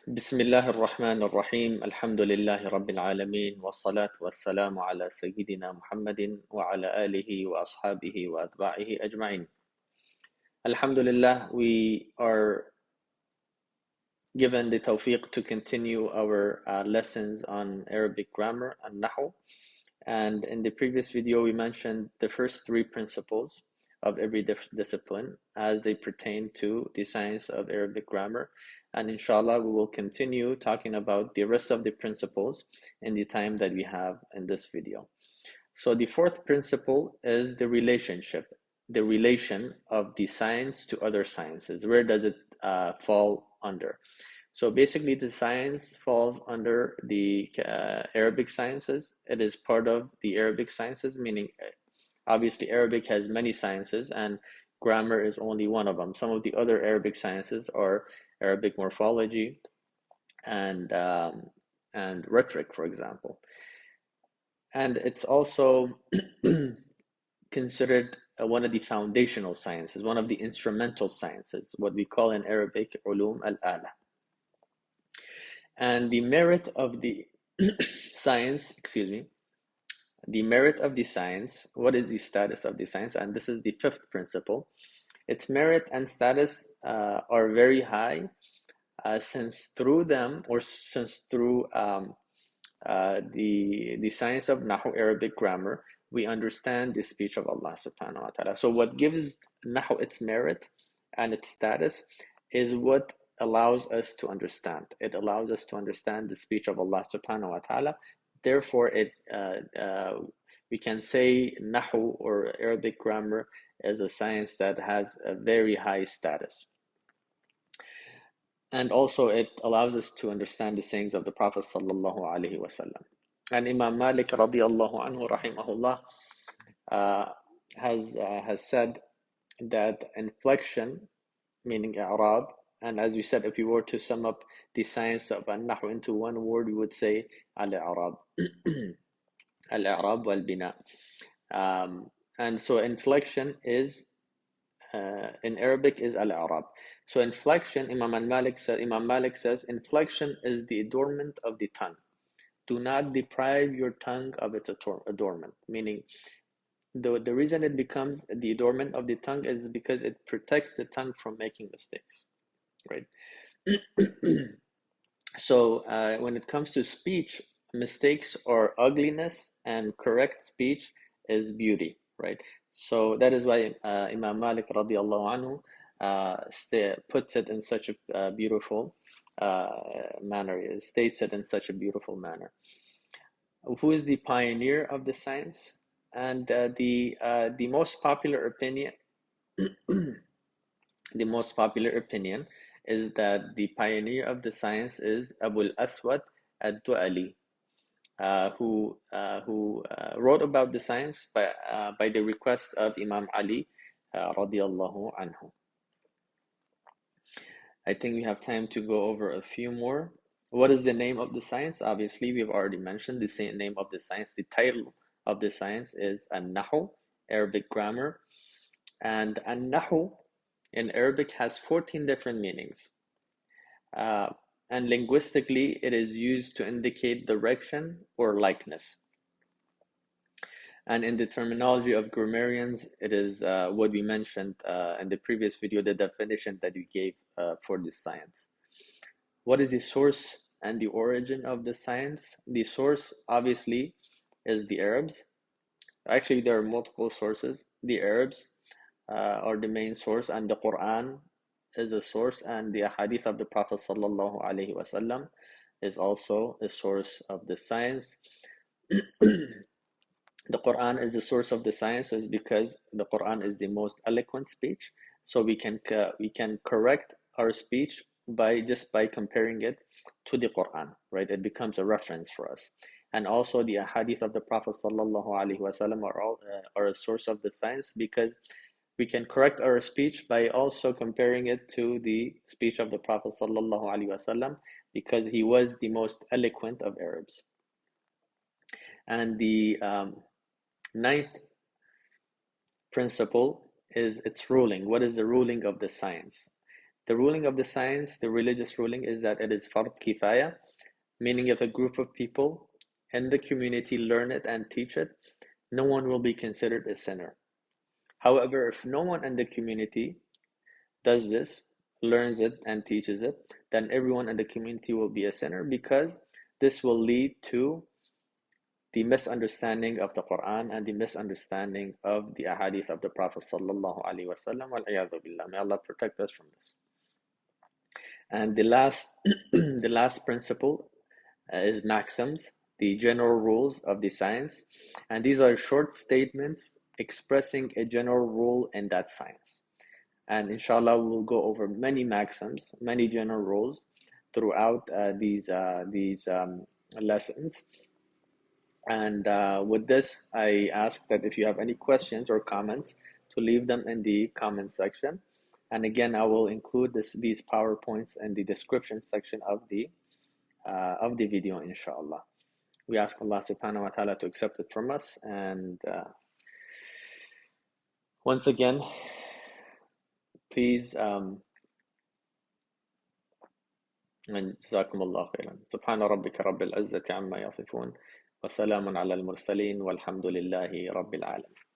بسم الله الرحمن الرحيم الحمد لله رب العالمين والصلاة والسلام على سيدنا محمد وعلى آله وأصحابه وأتباعه أجمعين. Alhamdulillah, we are given the tawfiq to continue our lessons on Arabic grammar and Nahu. And in the previous video, we mentioned the first three principles of every discipline as they pertain to the science of Arabic grammar. And inshallah, we will continue talking about the rest of the principles in the time that we have in this video. So the fourth principle is the relationship, the relation of the science to other sciences. Where does it fall under? So basically, the science falls under the Arabic sciences. It is part of the Arabic sciences, meaning obviously Arabic has many sciences and grammar is only one of them. Some of the other Arabic sciences are Arabic morphology and rhetoric, for example. And it's also considered one of the foundational sciences, one of the instrumental sciences, what we call in Arabic ulum al-ala. And the merit of the science, the merit of the science, what is the status of the science? And this is the fifth principle. Its merit and status are very high since through them, or since through the science of Nahu, Arabic grammar, we understand the speech of Allah subhanahu wa ta'ala. So what gives Nahu its merit and its status is what allows us to understand. It allows us to understand the speech of Allah subhanahu wa ta'ala. Therefore, we can say Nahu or Arabic grammar is a science that has a very high status. And also it allows us to understand the sayings of the Prophet sallallahu alaihi wasallam. And Imam Malik radiallahu anhu rahimahullah has said that inflection, meaning i'rab, and as we said, if we were to sum up the science of an-nahu into one word, we would say al-i'rab. Al-i'rab wal-bina. And so inflection is in Arabic is al-i'rab. So inflection, Imam Malik says, inflection is the adornment of the tongue. Do not deprive your tongue of its adornment. Meaning, the reason it becomes the adornment of the tongue is because it protects the tongue from making mistakes, right? So when it comes to speech, mistakes are ugliness and correct speech is beauty, right? So that is why Imam Malik radiallahu anhu puts it in such a beautiful manner. It states it in such a beautiful manner. Who is the pioneer of the science? And the most popular opinion, the most popular opinion is that the pioneer of the science is Abu al-Aswad ad-Du'ali, who wrote about the science by the request of Imam Ali radiallahu anhu. I think we have time to go over a few more. What is the name of the science? Obviously, we've already mentioned the same name of the science. The title of the science is An-Nahu, Arabic grammar. And An-Nahu in Arabic has 14 different meanings. And linguistically, it is used to indicate direction or likeness. And in the terminology of grammarians, it is what we mentioned in the previous video, the definition that we gave for this science. What is the source and the origin of the science? The source, obviously, is the Arabs. Actually, there are multiple sources. The Arabs are the main source, and the Quran is a source, and the hadith of the Prophet sallallahu alaihi wasallam is also a source of the science. The Quran is the source of the science is because the Quran is the most eloquent speech, so we can correct our speech by comparing it to the Quran, right? It becomes a reference for us. And also the hadith of the Prophet sallallahu alaihi wasallam are a source of the science because we can correct our speech by also comparing it to the speech of the Prophet sallallahu alaihi wasallam because he was the most eloquent of Arabs. And the ninth principle is its ruling. What is the ruling of the science? The ruling of the science, the religious ruling, is that it is fard kifaya, meaning if a group of people in the community learn it and teach it, no one will be considered a sinner. However, if no one in the community does this, learns it and teaches it, then everyone in the community will be a sinner, because this will lead to the misunderstanding of the Quran and the misunderstanding of the ahadith of the Prophet sallallahu alaihi wasallam. May Allah protect us from this. And the last, the last principle is maxims, the general rules of the science, and these are short statements expressing a general rule in that science. And inshallah, we'll go over many maxims, many general rules throughout these lessons. And with this, I ask that if you have any questions or comments, to leave them in the comment section. And again, I will include these PowerPoints in the description section of the video, inshallah. We ask Allah subhanahu wa ta'ala to accept it from us. And once again, please, جزاكم الله خيرا. سبحان ربك رب العزة عما يصفون وسلام على المرسلين والحمد لله رب العالمين.